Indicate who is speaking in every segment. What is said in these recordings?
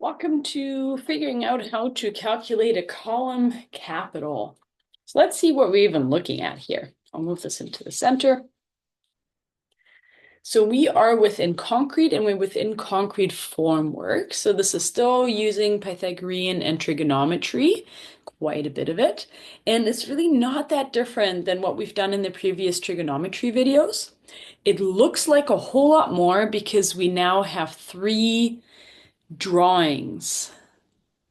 Speaker 1: Welcome to figuring out how to calculate a column capital. So let's see what we're even looking at here. I'll move this into the center. So we are within concrete and we're within concrete formwork. So this is still using Pythagorean and trigonometry, quite a bit of it. And it's really not that different than what we've done in the previous trigonometry videos. It looks like a whole lot more because we now have three drawings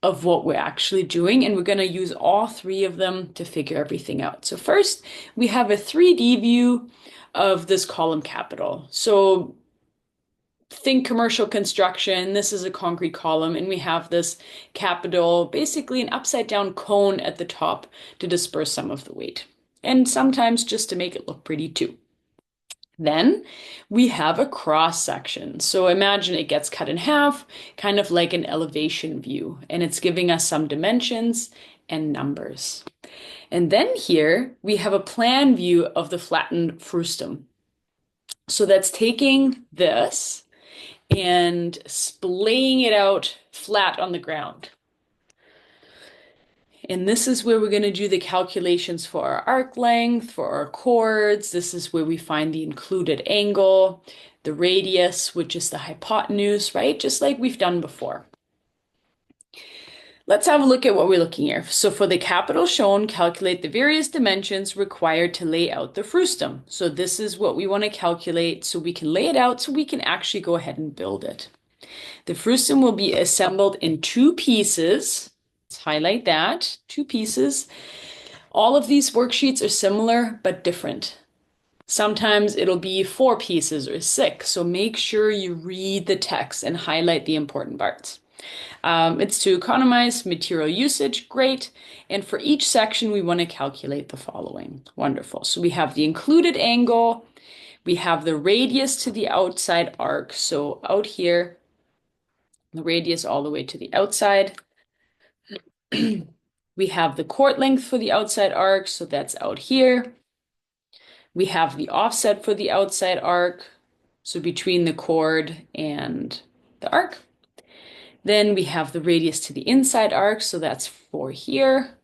Speaker 1: of what we're actually doing, and we're going to use all three of them to figure everything out. So first, we have a 3D view of this column capital. So think commercial construction. This is a concrete column, and we have this capital, basically an upside down cone at the top to disperse some of the weight, and sometimes just to make it look pretty too. Then we have a cross section. So imagine it gets cut in half, kind of like an elevation view, and it's giving us some dimensions and numbers. And then here we have a plan view of the flattened frustum. So that's taking this and splaying it out flat on the ground. And this is where we're going to do the calculations for our arc length, for our chords. This is where we find the included angle, the radius, which is the hypotenuse, right? Just like we've done before. Let's have a look at what we're looking here. So for the capital shown, calculate the various dimensions required to lay out the frustum. So this is what we want to calculate so we can lay it out so we can actually go ahead and build it. The frustum will be assembled in two pieces. Let's highlight that, two pieces. All of these worksheets are similar but different. Sometimes it'll be 4 pieces or 6, so make sure you read the text and highlight the important parts. It's to economize material usage, great. And for each section, we want to calculate the following. Wonderful. So we have the included angle, we have the radius to the outside arc, so out here, the radius all the way to the outside. We have the chord length for the outside arc, so that's out here. We have the offset for the outside arc, so between the chord and the arc. Then we have the radius to the inside arc, so that's for here,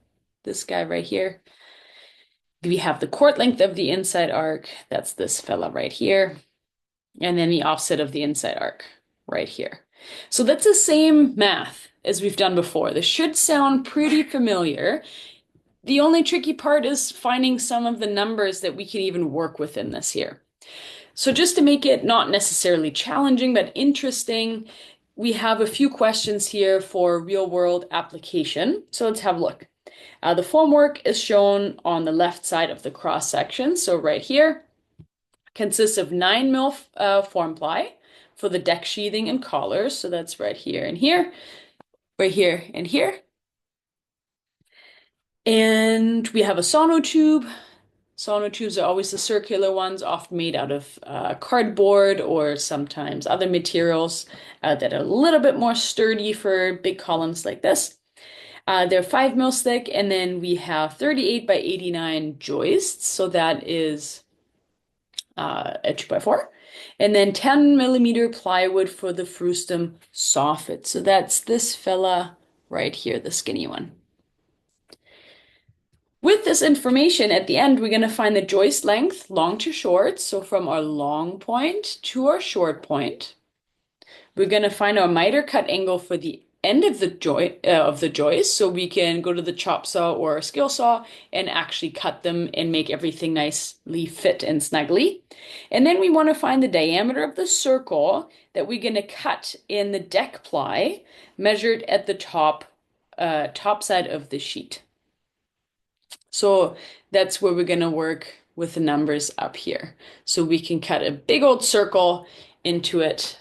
Speaker 1: this guy right here. We have the chord length of the inside arc, that's this fella right here. And then the offset of the inside arc right here. So that's the same math as we've done before. This should sound pretty familiar. The only tricky part is finding some of the numbers that we can even work with in this here. So just to make it not necessarily challenging, but interesting, we have a few questions here for real-world application. So let's have a look. The formwork is shown on the left side of the cross section. So right here consists of 9 mil form ply for the deck sheathing and collars. So that's right here and here, right here and here. And we have a sonotube. Sonotubes are always the circular ones, often made out of cardboard or sometimes other materials that are a little bit more sturdy for big columns like this. They're 5 mils thick, and then we have 38 by 89 joists, so that is a 2x4. And then 10 millimeter plywood for the frustum soffit. So that's this fella right here, the skinny one. With this information, at the end, we're going to find the joist length, long to short. So from our long point to our short point. We're going to find our miter cut angle for the end of the joist. So we can go to the chop saw or a skill saw and actually cut them and make everything nicely fit and snugly. And then we want to find the diameter of the circle that we're going to cut in the deck ply, measured at the top side of the sheet. So that's where we're going to work with the numbers up here. So we can cut a big old circle into it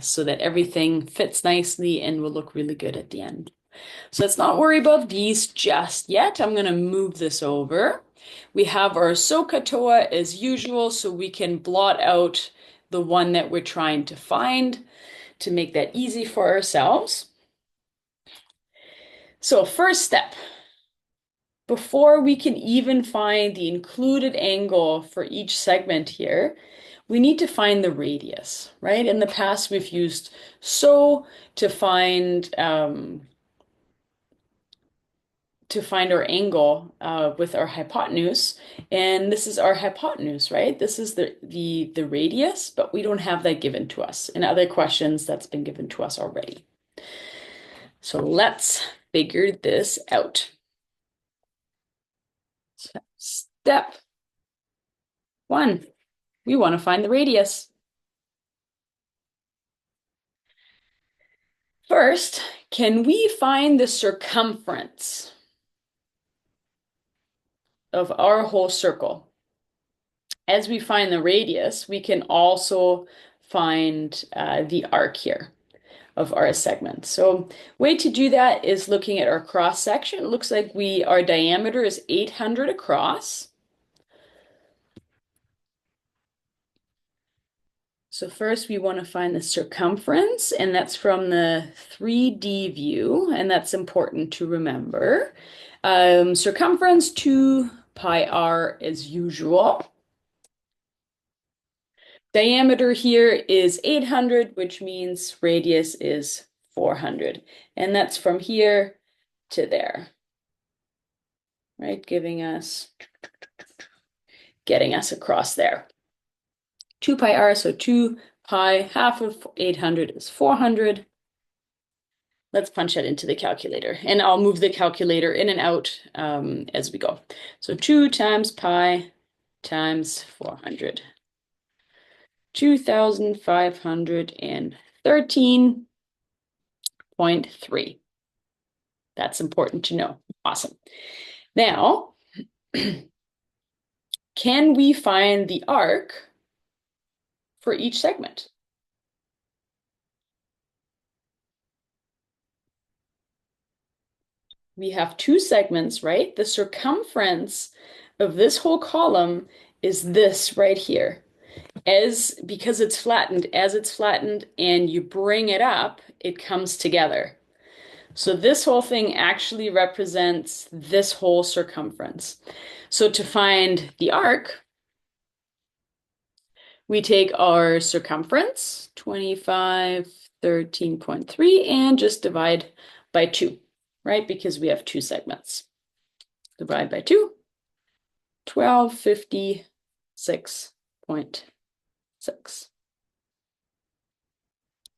Speaker 1: so that everything fits nicely and will look really good at the end. So let's not worry about these just yet. I'm going to move this over. We have our SOHCAHTOA as usual, so we can blot out the one that we're trying to find to make that easy for ourselves. So first step. Before we can even find the included angle for each segment here, we need to find the radius, right? In the past, we've used so to find our angle with our hypotenuse, and this is our hypotenuse, right? This is the radius, but we don't have that given to us. In other questions, that's been given to us already. So let's figure this out. Step one, we want to find the radius. First, can we find the circumference of our whole circle? As we find the radius, we can also find the arc here of our segment. So way to do that is looking at our cross section. It looks like our diameter is 800 across. So first we want to find the circumference, and that's from the 3D view, and that's important to remember. Circumference 2 pi r as usual. Diameter here is 800, which means radius is 400. And that's from here to there, right? Getting us across there. 2 pi r, so 2 pi, half of 800 is 400. Let's punch that into the calculator. And I'll move the calculator in and out as we go. So 2 times pi times 400. 2,513.3. That's important to know. Awesome. Now, can we find the arc for each segment? We have two segments, right? The circumference of this whole column is this right here. Because it's flattened, as it's flattened and you bring it up, it comes together. So this whole thing actually represents this whole circumference. So to find the arc, we take our circumference, 2513.3, and just divide by 2, right? Because we have two segments. Divide by 2, 1256.6.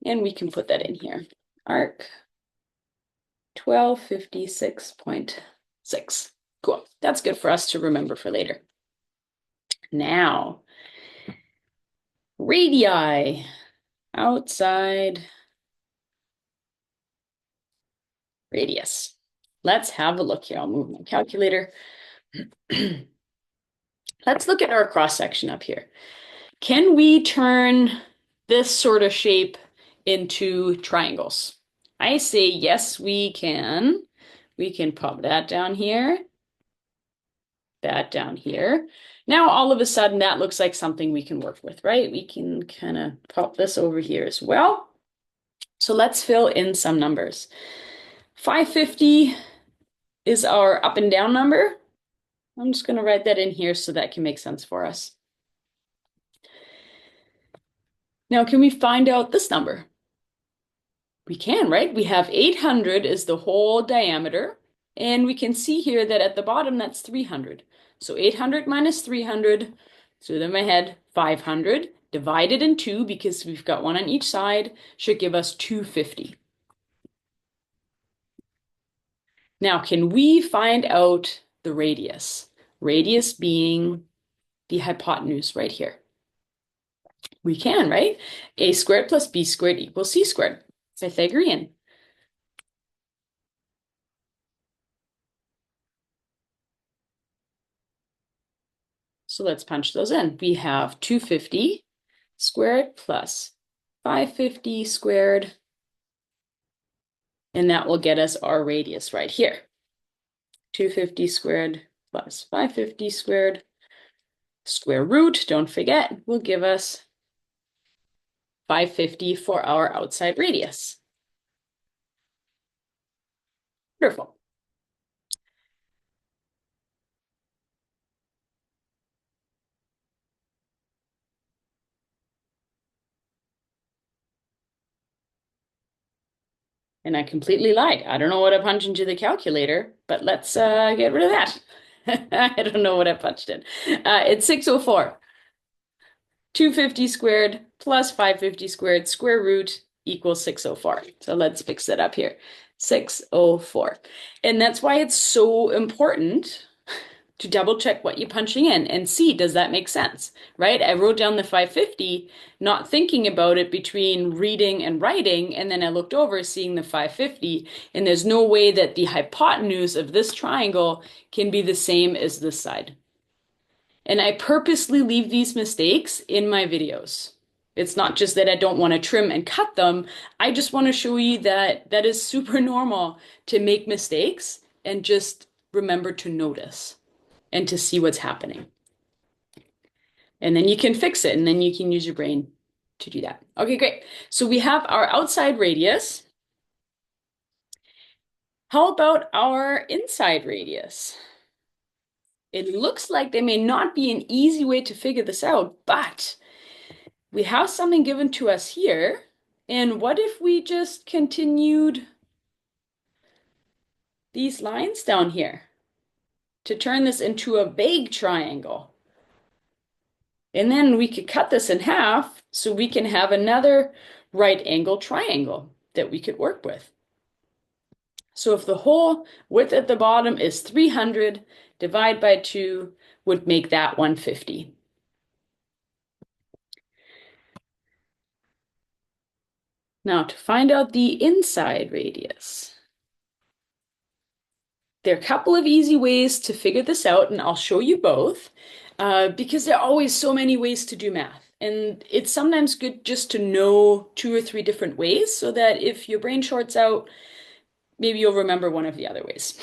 Speaker 1: And we can put that in here. Arc 1256.6. Cool. That's good for us to remember for later. Now, radii, outside radius. Let's have a look here. I'll move my calculator. Let's look at our cross section up here. Can we turn this sort of shape into triangles? I say yes, we can. We can pop that down here, that down here. Now, all of a sudden, that looks like something we can work with, right? We can kind of pop this over here as well. So let's fill in some numbers. 550 is our up and down number. I'm just going to write that in here so that can make sense for us. Now, can we find out this number? We can, right? We have 800 is the whole diameter, and we can see here that at the bottom, that's 300. So 800 minus 300, so in my head, 500, divided in 2, because we've got one on each side, should give us 250. Now, can we find out the radius? Radius being the hypotenuse right here. We can, right? A squared plus b squared equals c squared. Pythagorean. So let's punch those in. We have 250 squared plus 550 squared, and that will get us our radius right here. 250 squared plus 550 squared, square root, don't forget, will give us 550 for our outside radius. Wonderful. And I completely lied. I don't know what I punched into the calculator, but let's get rid of that. I don't know what I punched in. It's 604. 250 squared plus 550 squared square root equals 604. So let's fix that up here. 604. And that's why it's so important to double check what you're punching in and see, does that make sense, right? I wrote down the 550, not thinking about it between reading and writing, and then I looked over seeing the 550, and there's no way that the hypotenuse of this triangle can be the same as this side. And I purposely leave these mistakes in my videos. It's not just that I don't want to trim and cut them. I just want to show you that that is super normal to make mistakes and just remember to notice and to see what's happening. And then you can fix it and then you can use your brain to do that. Okay, great. So we have our outside radius. How about our inside radius? It looks like there may not be an easy way to figure this out, but we have something given to us here. And what if we just continued these lines down here to turn this into a vague triangle? And then we could cut this in half so we can have another right angle triangle that we could work with. So if the whole width at the bottom is 300, divide by 2 would make that 150. Now to find out the inside radius, there are a couple of easy ways to figure this out, and I'll show you both because there are always so many ways to do math. And it's sometimes good just to know 2 or 3 different ways so that if your brain shorts out, maybe you'll remember one of the other ways.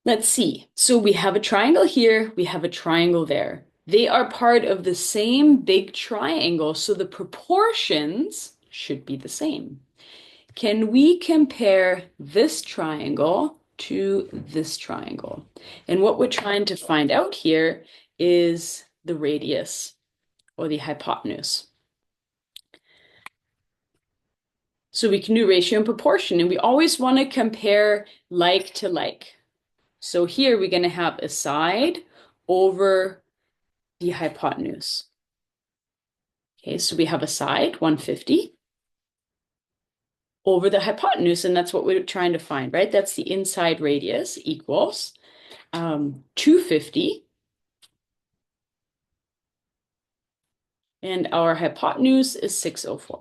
Speaker 1: Let's see. So we have a triangle here, we have a triangle there. They are part of the same big triangle, so the proportions should be the same. Can we compare this triangle to this triangle? And what we're trying to find out here is the radius or the hypotenuse. So we can do ratio and proportion, and we always want to compare like to like. So here we're going to have a side over the hypotenuse. Okay, so we have a side, 150, over the hypotenuse, and that's what we're trying to find, right? That's the inside radius equals 250, and our hypotenuse is 604.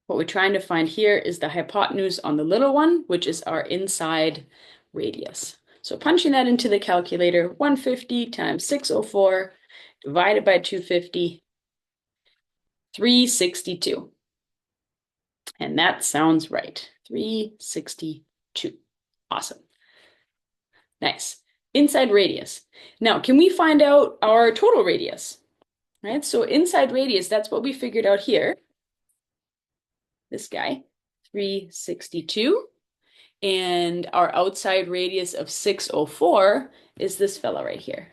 Speaker 1: What we're trying to find here is the hypotenuse on the little one, which is our inside radius. So punching that into the calculator, 150 times 604 divided by 250, 362. And that sounds right, 362. Awesome. Nice. Inside radius. Now, can we find out our total radius? Right, so inside radius, that's what we figured out here. This guy, 362. And our outside radius of 604 is this fella right here.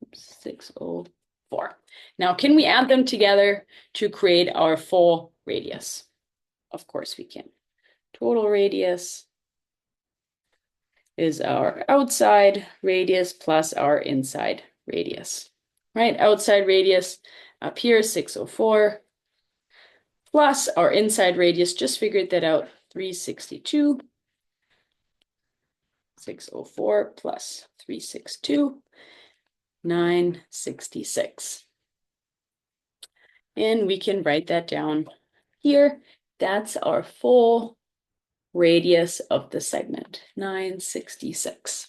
Speaker 1: Oops, 604. Now, can we add them together to create our full radius? Of course we can. Total radius is our outside radius plus our inside radius. Right, outside radius up here, 604, plus our inside radius, just figured that out, 362. 604 plus 362, 966. And we can write that down here. That's our full radius of the segment, 966.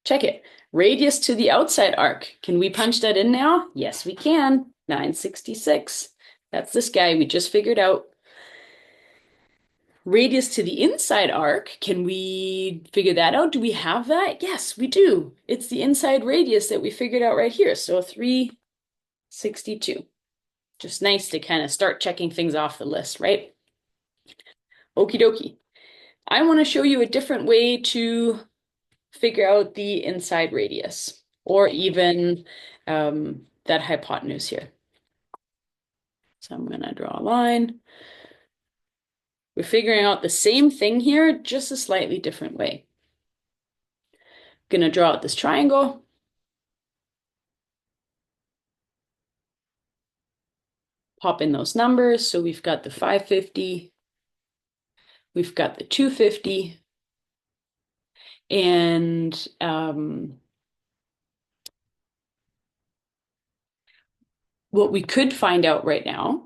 Speaker 1: Check it. Radius to the outside arc. Can we punch that in now? Yes, we can. 966. That's this guy we just figured out. Radius to the inside arc, can we figure that out? Do we have that? Yes, we do. It's the inside radius that we figured out right here. So 362. Just nice to kind of start checking things off the list, right? Okie dokie. I want to show you a different way to figure out the inside radius or even that hypotenuse here. So I'm going to draw a line. We're figuring out the same thing here, just a slightly different way. Going to draw out this triangle. Pop in those numbers. So we've got the 550. We've got the 250. And what we could find out right now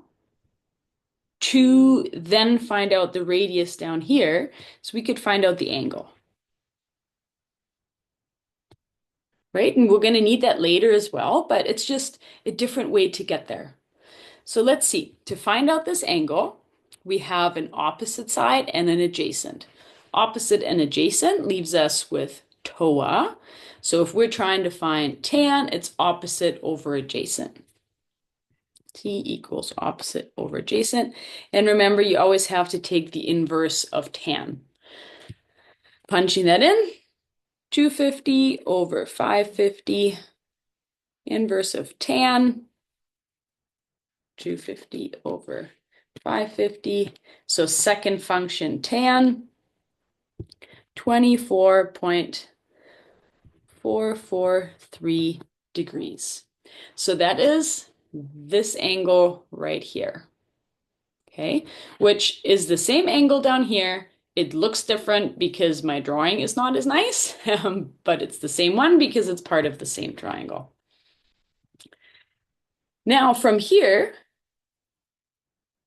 Speaker 1: to then find out the radius down here, so we could find out the angle. Right? And we're going to need that later as well, but it's just a different way to get there. So let's see. To find out this angle, we have an opposite side and an adjacent. Opposite and adjacent leaves us with TOA. So if we're trying to find tan, it's opposite over adjacent. T equals opposite over adjacent. And remember, you always have to take the inverse of tan. Punching that in, 250 over 550, inverse of tan, 250 over 550. So second function tan, 24.443 degrees. So that is this angle right here. Okay, which is the same angle down here. It looks different because my drawing is not as nice, but it's the same one because it's part of the same triangle. Now from here,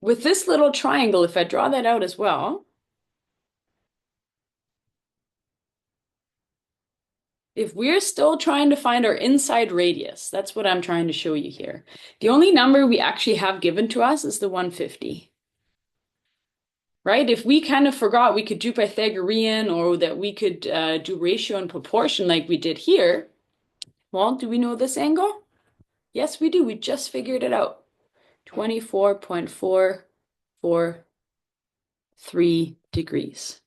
Speaker 1: with this little triangle, if I draw that out as well, if we're still trying to find our inside radius, that's what I'm trying to show you here. The only number we actually have given to us is the 150. Right? If we kind of forgot we could do Pythagorean or that we could do ratio and proportion like we did here, well, do we know this angle? Yes, we do. We just figured it out. 24.443 degrees.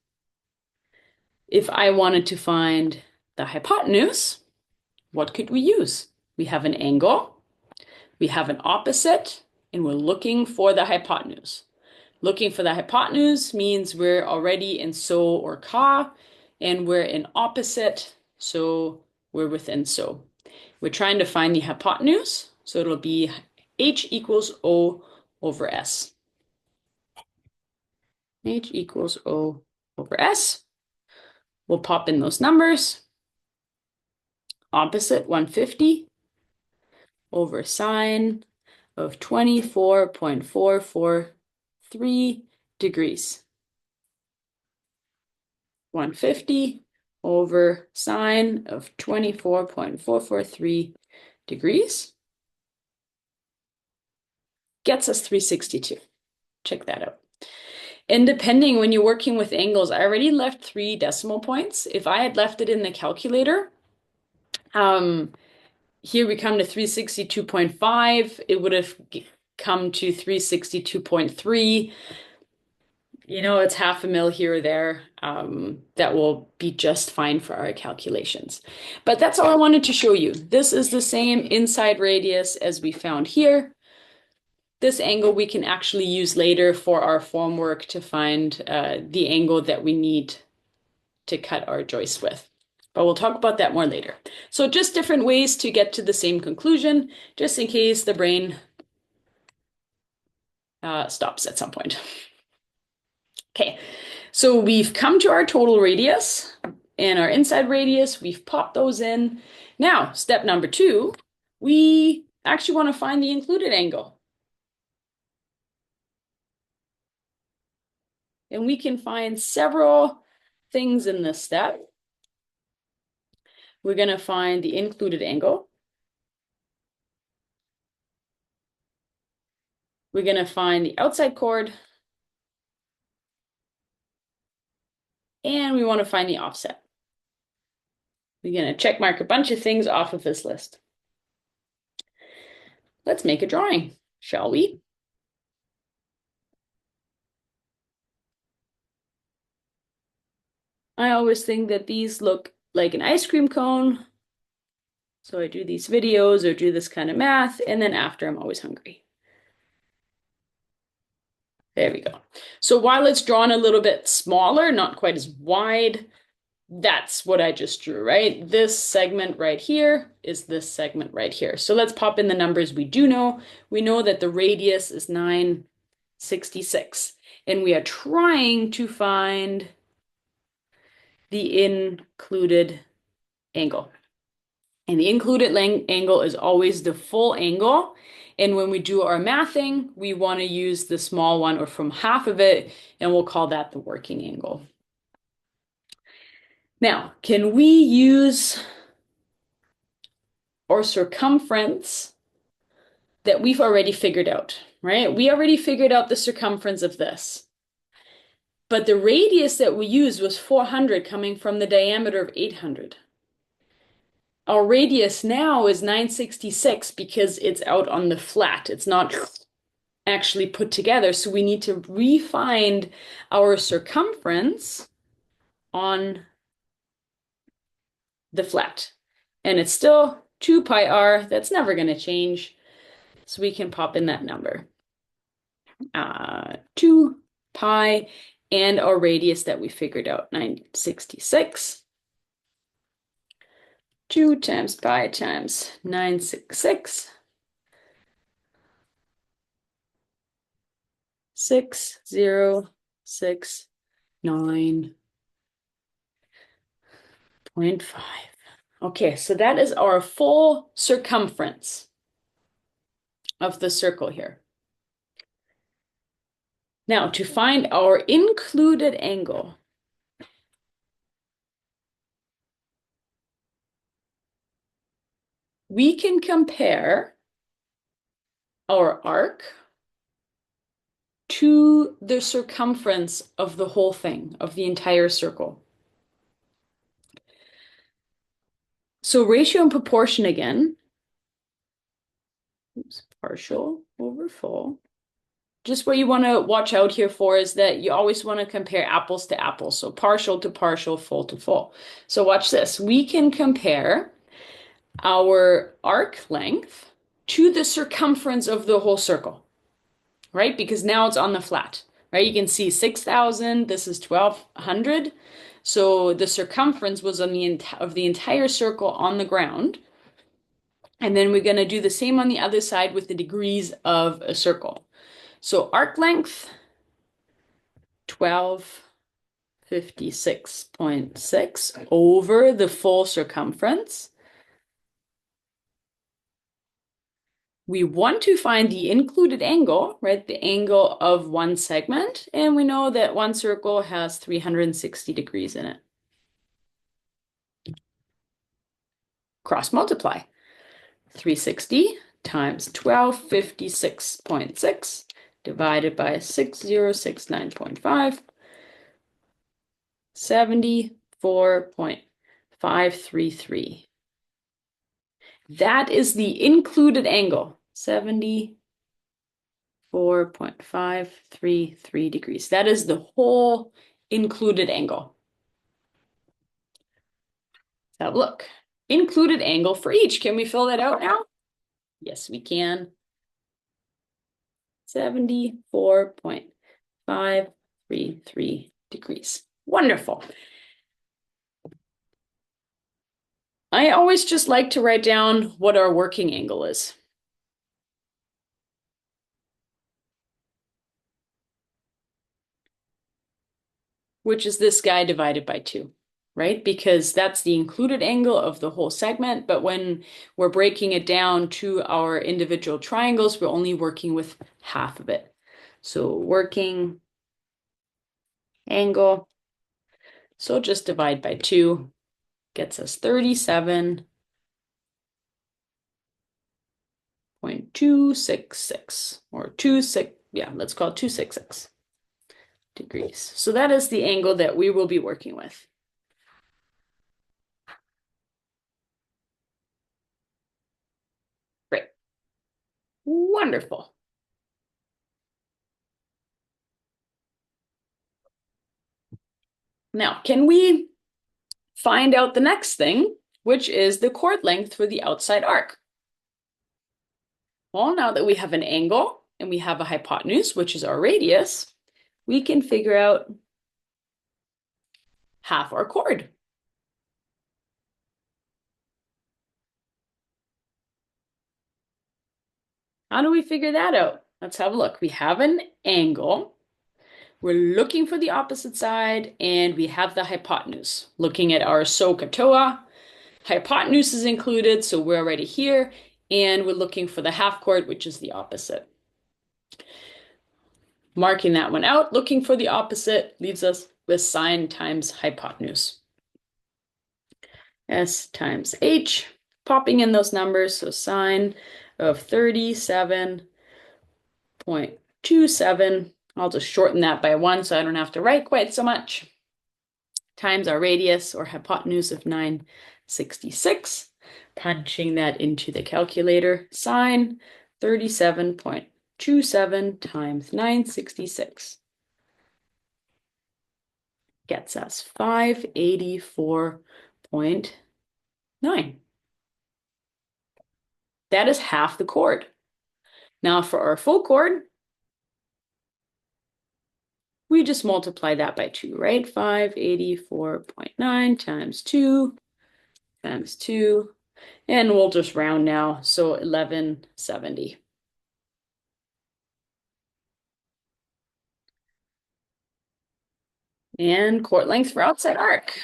Speaker 1: If I wanted to find the hypotenuse, what could we use? We have an angle, we have an opposite, and we're looking for the hypotenuse. Looking for the hypotenuse means we're already in so or ka, and we're in opposite, so we're within so. We're trying to find the hypotenuse, so it'll be h equals O over S. H equals O over S. We'll pop in those numbers. Opposite 150 over sine of 24.443 degrees. 150 over sine of 24.443 degrees gets us 362. Check that out. And depending when you're working with angles, I already left 3 decimal points. If I had left it in the calculator, here we come to 362.5. It would have come to 362.3. You know, it's half a mil here or there. That will be just fine for our calculations. But that's all I wanted to show you. This is the same inside radius as we found here. This angle we can actually use later for our formwork to find the angle that we need to cut our joist with. But we'll talk about that more later. So just different ways to get to the same conclusion, just in case the brain stops at some point. Okay, so we've come to our total radius and our inside radius. We've popped those in. Now, step number 2, we actually want to find the included angle. And we can find several things in this step. We're going to find the included angle. We're going to find the outside chord. And we want to find the offset. We're going to check mark a bunch of things off of this list. Let's make a drawing, shall we? I always think that these look like an ice cream cone. So I do these videos or do this kind of math, and then after I'm always hungry. There we go. So while it's drawn a little bit smaller, not quite as wide, that's what I just drew, right? This segment right here is this segment right here. So let's pop in the numbers we do know. We know that the radius is 966, and we are trying to find the included angle. And the included angle is always the full angle. And when we do our mathing, we want to use the small one or from half of it, and we'll call that the working angle. Now, can we use our circumference that we've already figured out, right? We already figured out the circumference of this. But the radius that we used was 400 coming from the diameter of 800. Our radius now is 966 because it's out on the flat. It's not actually put together. So we need to re-find our circumference on the flat. And it's still 2 pi r. That's never going to change. So we can pop in that number. 2 pi and our radius that we figured out, 966. 2 times pi times 966. 6069.5. Okay, so that is our full circumference of the circle here. Now, to find our included angle, we can compare our arc to the circumference of the whole thing, of the entire circle. So ratio and proportion again. Oops, partial over full. Just what you want to watch out here for is that you always want to compare apples to apples. So partial to partial, full to full. So watch this. We can compare our arc length to the circumference of the whole circle, right? Because now it's on the flat, right? You can see 6,000, this is 1,200. So the circumference was on of the entire circle on the ground. And then we're going to do the same on the other side with the degrees of a circle. So arc length, 1256.6 over the full circumference. We want to find the included angle, right? The angle of one segment. And we know that one circle has 360 degrees in it. Cross multiply. 360 times 1256.6 divided by 6069.5, 74.533. That is the included angle, 74.533 degrees. That is the whole included angle. Let's have a look. Included angle for each. Can we fill that out now? Yes, we can. 74.533 degrees. Wonderful. I always just like to write down what our working angle is. Which is this guy divided by 2, right? Because that's the included angle of the whole segment. But when we're breaking it down to our individual triangles, we're only working with half of it. So working angle. So just divide by 2 gets us 37.266 or 26, yeah, let's call it 266 degrees. So that is the angle that we will be working with. Great. Wonderful. Now, can we find out the next thing, which is the chord length for the outside arc? Well, now that we have an angle, and we have a hypotenuse, which is our radius, we can figure out half our chord. How do we figure that out? Let's have a look. We have an angle. We're looking for the opposite side, and we have the hypotenuse. Looking at our SOHCAHTOA, hypotenuse is included, so we're already here, and we're looking for the half chord, which is the opposite. Marking that one out, looking for the opposite, leaves us with sine times hypotenuse. S times H, popping in those numbers, so sine of 37.27. I'll just shorten that by 1 so I don't have to write quite so much. Times our radius or hypotenuse of 966. Punching that into the calculator. Sine 37.27 times 966 gets us 584.9. That is half the chord. Now for our full chord, we just multiply that by 2, right? 584.9 times 2 times 2, and we'll just round now, so 1170. And chord length for outside arc.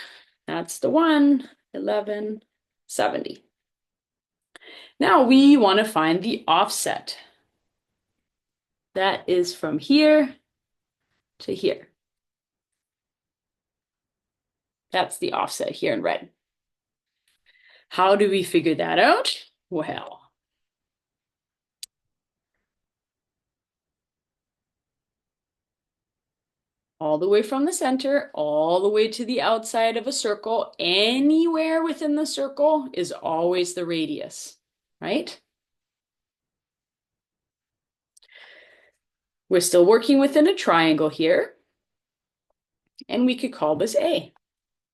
Speaker 1: That's the one, 1170. Now we want to find the offset. That is from here to here. That's the offset here in red. How do we figure that out? Well, all the way from the center, all the way to the outside of a circle, anywhere within the circle is always the radius, right? We're still working within a triangle here, and we could call this A,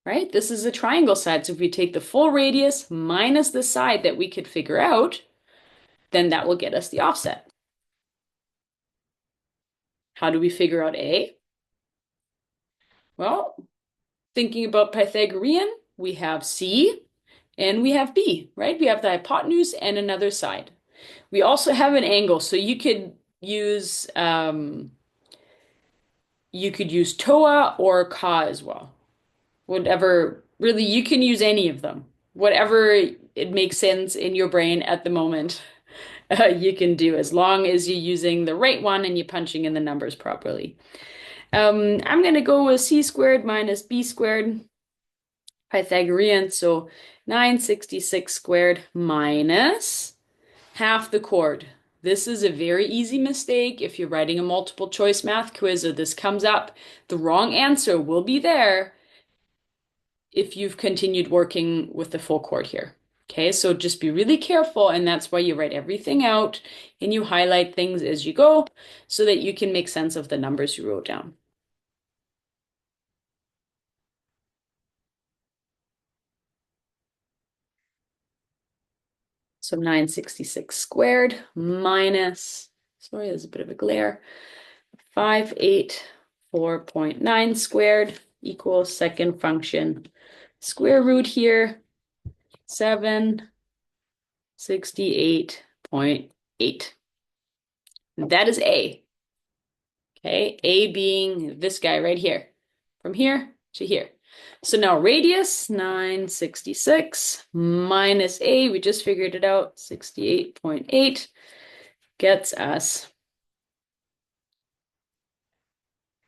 Speaker 1: right? This is a triangle side, so if we take the full radius minus the side that we could figure out, then that will get us the offset. How do we figure out A? Well, thinking about Pythagorean, we have C and we have B, right? We have the hypotenuse and another side. We also have an angle, so you could use TOA or CA as well. Whatever, really, you can use any of them. Whatever it makes sense in your brain at the moment, you can do as long as you're using the right one and you're punching in the numbers properly. I'm going to go with C squared minus B squared, Pythagorean, so 966 squared minus half the chord. This is a very easy mistake. If you're writing a multiple choice math quiz or this comes up, the wrong answer will be there if you've continued working with the full chord here. Okay, so just be really careful, and that's why you write everything out and you highlight things as you go so that you can make sense of the numbers you wrote down. So 966 squared minus, sorry, there's a bit of a glare, 584.9 squared equals second function square root here, 768.8. That is A. Okay, A being this guy right here, from here to here. So now radius, 966 minus A, we just figured it out, 68.8, gets us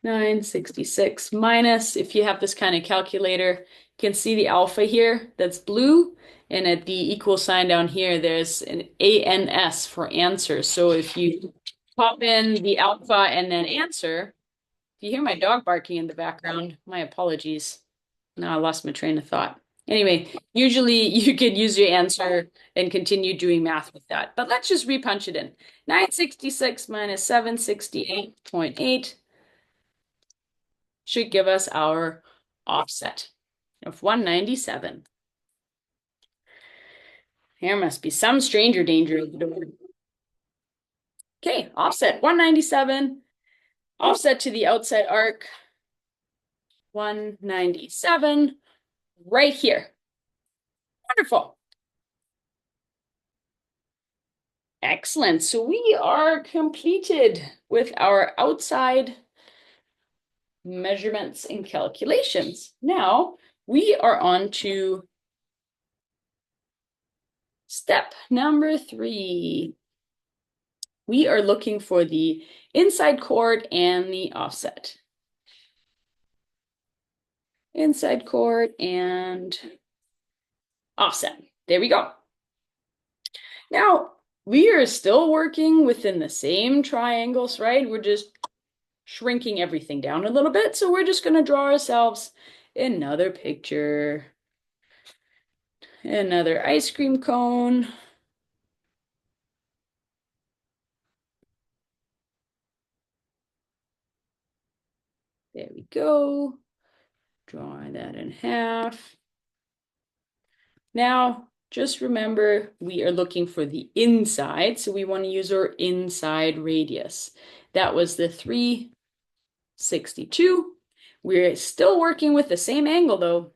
Speaker 1: 966 minus, if you have this kind of calculator, you can see the alpha here, that's blue, and at the equal sign down here, there's an ANS for answer. So if you pop in the alpha and then answer, if you hear my dog barking in the background, my apologies. Now I lost my train of thought. Anyway, usually you could use your answer and continue doing math with that. But let's just repunch it in. 966 minus 768.8 should give us our offset of 197. There must be some stranger danger at the door. Okay, offset 197, offset to the outside arc, 197, right here. Wonderful. Excellent. So we are completed with our outside measurements and calculations. Now we are on to step number 3. We are looking for the inside chord and the offset. Inside chord and offset. There we go. Now, we are still working within the same triangles, right? We're just shrinking everything down a little bit. So we're just going to draw ourselves another picture. Another ice cream cone. There we go. Draw that in half. Now, just remember, we are looking for the inside, so we want to use our inside radius. That was the 362. We're still working with the same angle, though.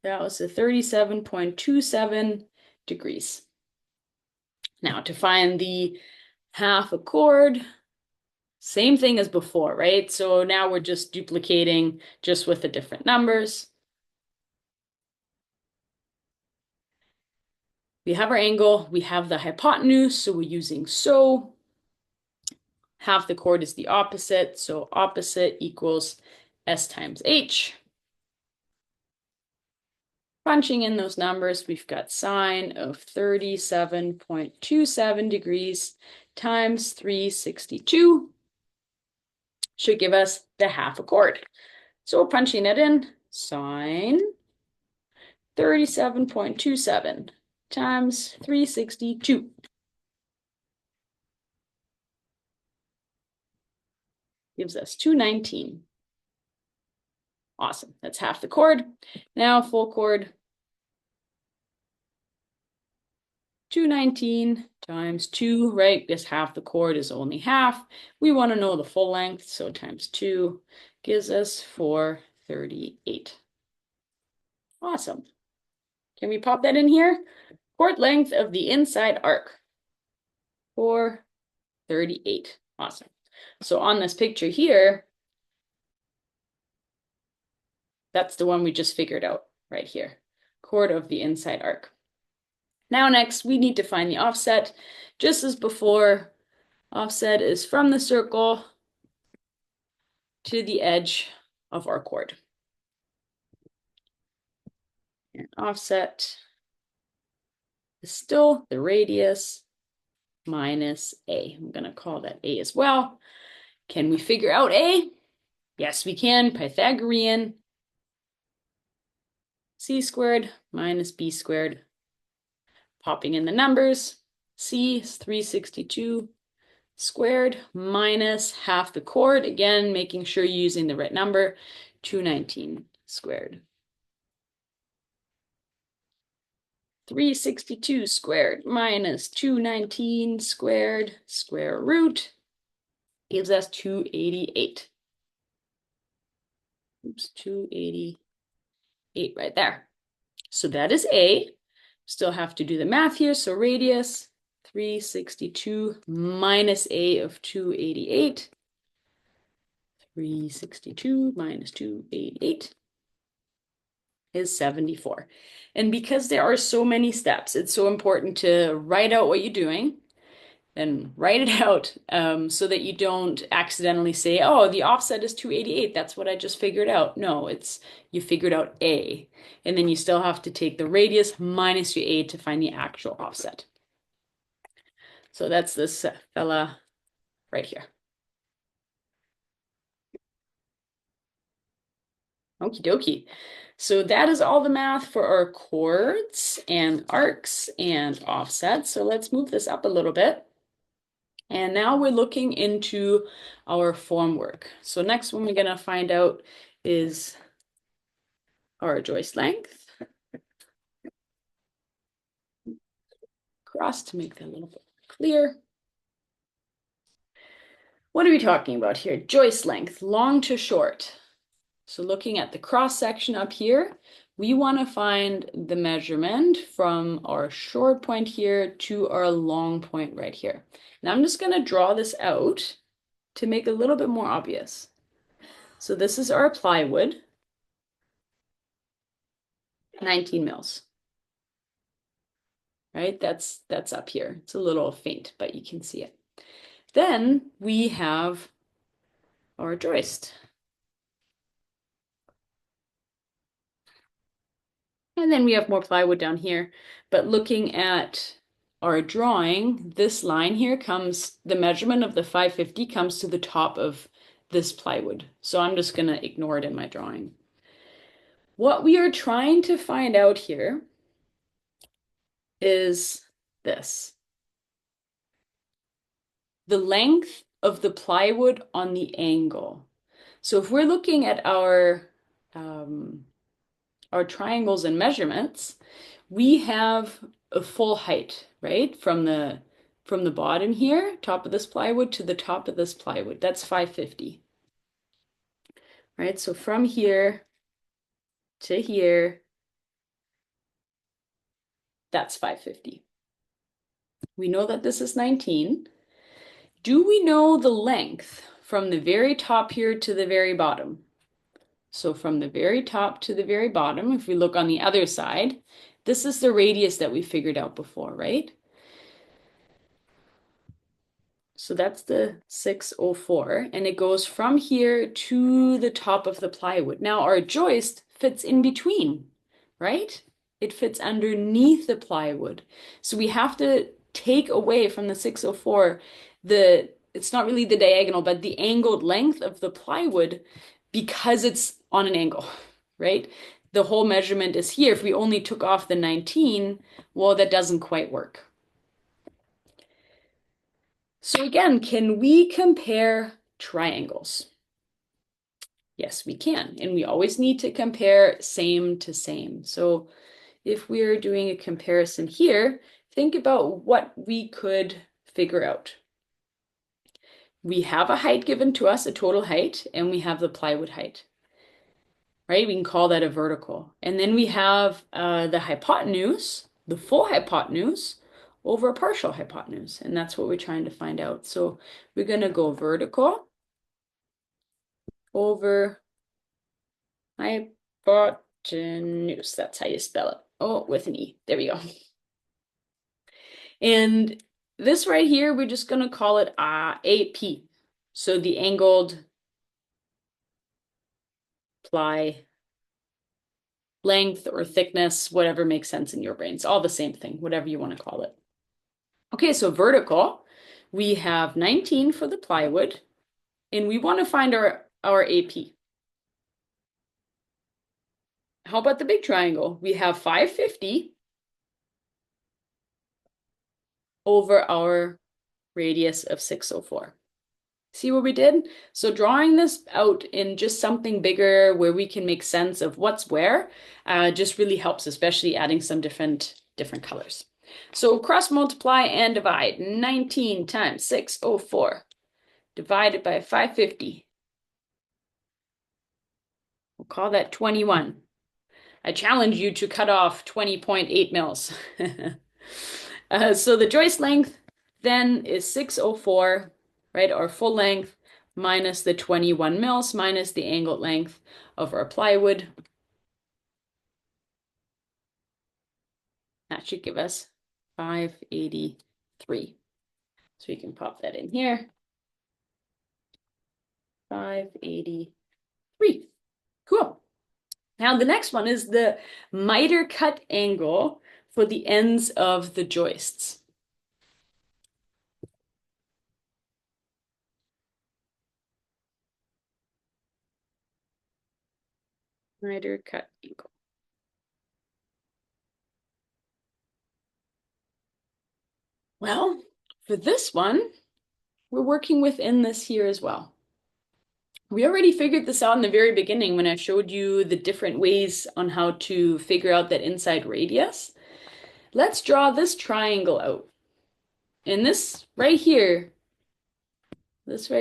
Speaker 1: That was the 37.27 degrees. Now, to find the half a chord, same thing as before, right? So now we're just duplicating just with the different numbers. We have our angle, we have the hypotenuse, so we're using so. Half the chord is the opposite, so opposite equals S times H. Punching in those numbers, we've got sine of 37.27 degrees times 362 should give us the half a chord. So we're punching it in, sine 37.27 times 362. Gives us 219. Awesome, that's half the chord. Now full chord, 219 times 2, right? Because half the chord is only half. We want to know the full length, so times 2 gives us 438. Awesome. Can we pop that in here? Chord length of the inside arc, 438. Awesome. So on this picture here, that's the one we just figured out right here. Chord of the inside arc. Now next, we need to find the offset. Just as before, offset is from the circle to the edge of our chord. And offset is still the radius minus A. I'm going to call that A as well. Can we figure out A? Yes, we can. Pythagorean. C squared minus B squared. Popping in the numbers. C is 362 squared minus half the chord. Again, making sure you're using the right number. 219 squared. 362 squared minus 219 squared, square root, gives us 288. Oops, 288 right there. So that is A. Still have to do the math here. So radius, 362 minus A of 288. 362 minus 288 is 74. And because there are so many steps, it's so important to write out what you're doing and write it out so that you don't accidentally say, oh, the offset is 288. That's what I just figured out. No, it's you figured out A. And then you still have to take the radius minus your A to find the actual offset. So that's this fella right here. Okie dokie. So that is all the math for our chords and arcs and offsets. So let's move this up a little bit. And now we're looking into our formwork. So next one we're going to find out is our joist length. Cross to make that a little bit Clear. What are we talking about here? Joist length, long to short. So looking at the cross section up here, we want to find the measurement from our short point here to our long point right here. Now I'm just going to draw this out to make it a little bit more obvious. So this is our plywood, 19 mils, right? That's up here. It's a little faint, but you can see it. Then we have our joist. And then we have more plywood down here. But looking at our drawing, this line here comes, the measurement of the 550 comes to the top of this plywood. So I'm just going to ignore it in my drawing. What we are trying to find out here is this. The length of the plywood on the angle. So if we're looking at our triangles and measurements, we have a full height, right? From the bottom here, top of this plywood to the top of this plywood. That's 550. Right? So from here to here, that's 550. We know that this is 19. Do we know the length from the very top here to the very bottom? So from the very top to the very bottom, if we look on the other side, this is the radius that we figured out before, right? So that's the 604, and it goes from here to the top of the plywood. Now our joist fits in between, right? It fits underneath the plywood. So we have to take away from the 604 it's not really the diagonal, but the angled length of the plywood because it's on an angle, right? The whole measurement is here. If we only took off the 19, well, that doesn't quite work. So again, can we compare triangles? Yes, we can. And we always need to compare same to same. So if we're doing a comparison here, think about what we could figure out. We have a height given to us, a total height, and we have the plywood height, right? We can call that a vertical. And then we have the hypotenuse, the full hypotenuse, over a partial hypotenuse. And that's what we're trying to find out. So we're going to go vertical over hypotenuse. That's how you spell it. Oh, with an E. There we go. And this right here, we're just going to call it AP. So the angled ply length or thickness, whatever makes sense in your brain. It's all the same thing, whatever you want to call it. Okay, so vertical, we have 19 for the plywood, and we want to find our AP. How about the big triangle? We have 550 over our radius of 604. See what we did? So drawing this out in just something bigger where we can make sense of what's where just really helps, especially adding some different colors. So cross multiply and divide. 19 times 604 divided by 550. We'll call that 21. I challenge you to cut off 20.8 mils. So the joist length then is 604, right? Our full length minus the 21 mils minus the angled length of our plywood. That should give us 583. So you can pop that in here. 583. Cool. Now the next one is the miter cut angle for the ends of the joists. Miter cut angle. Well, for this one, we're working within this here as well. We already figured this out in the very beginning when I showed you the different ways on how to figure out that inside radius. Let's draw this triangle out. And this right here, that's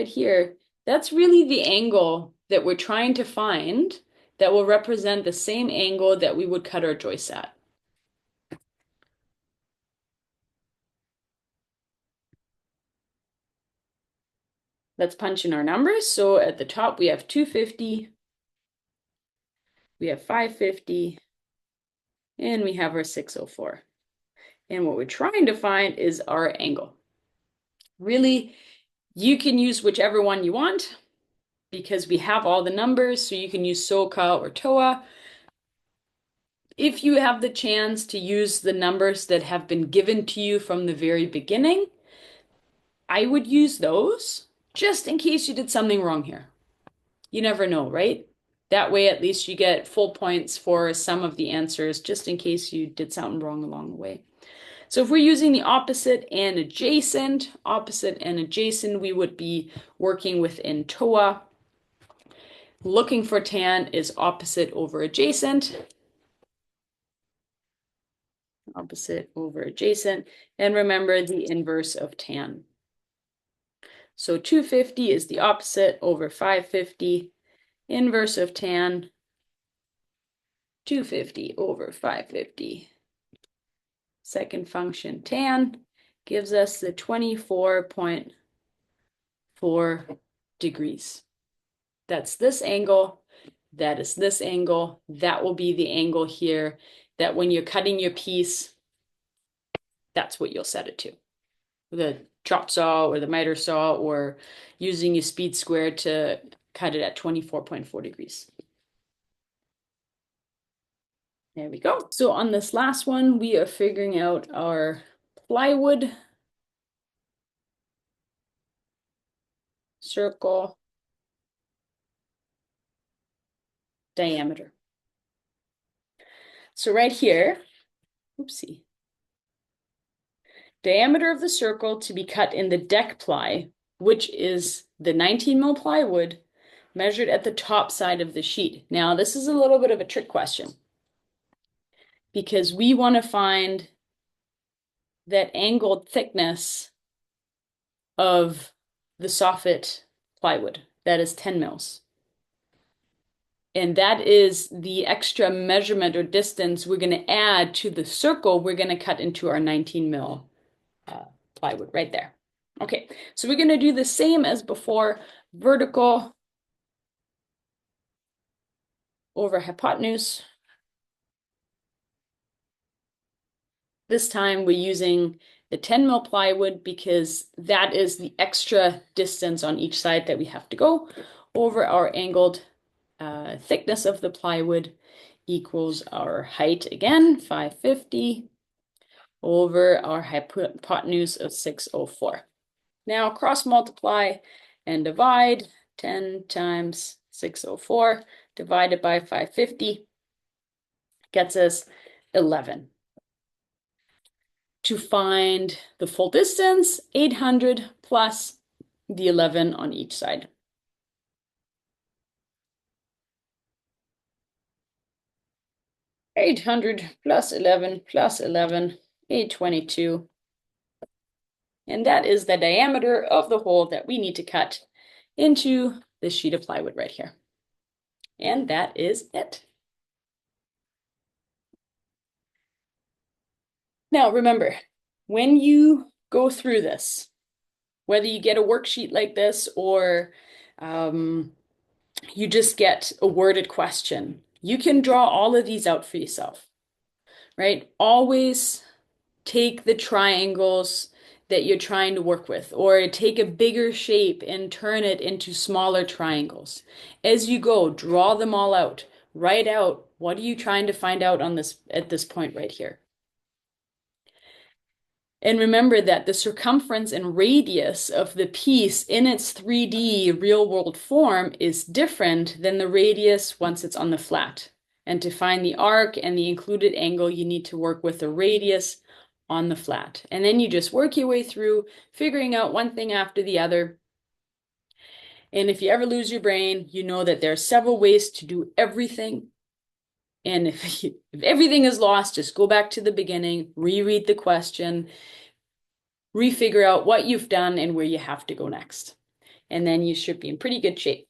Speaker 1: really the angle that we're trying to find that will represent the same angle that we would cut our joist at. Let's punch in our numbers. So at the top, we have 250, we have 550, and we have our 604. And what we're trying to find is our angle. Really, you can use whichever one you want because we have all the numbers, so you can use SOHCAHTOA or TOA. If you have the chance to use the numbers that have been given to you from the very beginning, I would use those just in case you did something wrong here. You never know, right? That way, at least you get full points for some of the answers, just in case you did something wrong along the way. So if we're using the opposite and adjacent, we would be working within TOA. Looking for tan is opposite over adjacent. Opposite over adjacent. And remember the inverse of tan. So 250 is the opposite over 550. Inverse of tan, 250 over 550. Second function tan gives us the 24.4 degrees. That's this angle. That is this angle. That will be the angle here that when you're cutting your piece, that's what you'll set it to. The chop saw or the miter saw or using your speed square to cut it at 24.4 degrees. There we go. So on this last one, we are figuring out our plywood, circle, diameter. So right here, oopsie, diameter of the circle to be cut in the deck ply, which is the 19 mil plywood measured at the top side of the sheet. Now, this is a little bit of a trick question because we want to find that angled thickness of the soffit plywood. That is 10 mils. And that is the extra measurement or distance we're going to add to the circle we're going to cut into our 19 mil plywood right there. Okay, so we're going to do the same as before, vertical over hypotenuse. This time we're using the 10 mil plywood because that is the extra distance on each side that we have to go over our angled thickness of the plywood equals our height again, 550, over our hypotenuse of 604. Now cross multiply and divide. 10 times 604 divided by 550 gets us 11. To find the full distance, 800 plus the 11 on each side. 800 plus 11 plus 11, 822. And that is the diameter of the hole that we need to cut into this sheet of plywood right here. And that is it. Now remember, when you go through this, whether you get a worksheet like this or you just get a worded question, you can draw all of these out for yourself, right? Always take the triangles that you're trying to work with, or take a bigger shape and turn it into smaller triangles. As you go, draw them all out. Write out, what are you trying to find out on this at this point right here? And remember that the circumference and radius of the piece in its 3D real-world form is different than the radius once it's on the flat. And to find the arc and the included angle, you need to work with the radius on the flat. And then you just work your way through, figuring out one thing after the other. And if you ever lose your brain, you know that there are several ways to do everything. And if everything is lost, just go back to the beginning, reread the question, refigure out what you've done and where you have to go next. And then you should be in pretty good shape.